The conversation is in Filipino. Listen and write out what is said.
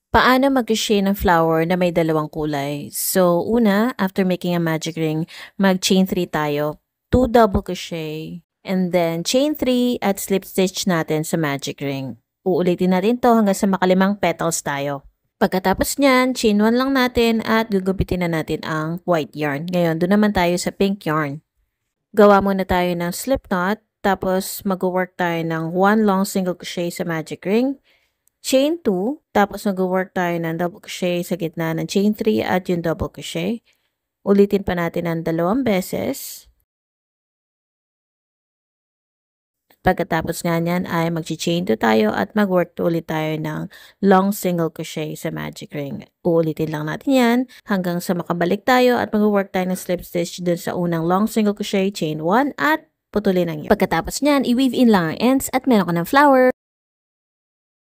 Paano mag-crochet ng flower na may dalawang kulay? So, una, after making a magic ring, mag-chain 3 tayo. 2 double crochet, and then chain 3 at slip stitch natin sa magic ring. Uulitin natin to hanggang sa makalimang petals tayo. Pagkatapos nyan, chain 1 lang natin at gugupitin na natin ang white yarn. Ngayon, doon naman tayo sa pink yarn. Gawa muna tayo ng slip knot, tapos mag-work tayo ng 1 long single crochet sa magic ring. Chain 2, tapos mag-work tayo ng double crochet sa gitna ng chain 3 at yung double crochet. Ulitin pa natin ng 2 beses. Pagkatapos nga niyan ay mag-chain 2 tayo at mag-work ulit tayo ng long single crochet sa magic ring. Uulitin lang natin yan hanggang sa makabalik tayo at mag-work tayo ng slip stitch dun sa unang long single crochet, chain 1 at putulin ang yarn. Pagkatapos niyan, i-weave in lang ang ends at meron ka ng flower.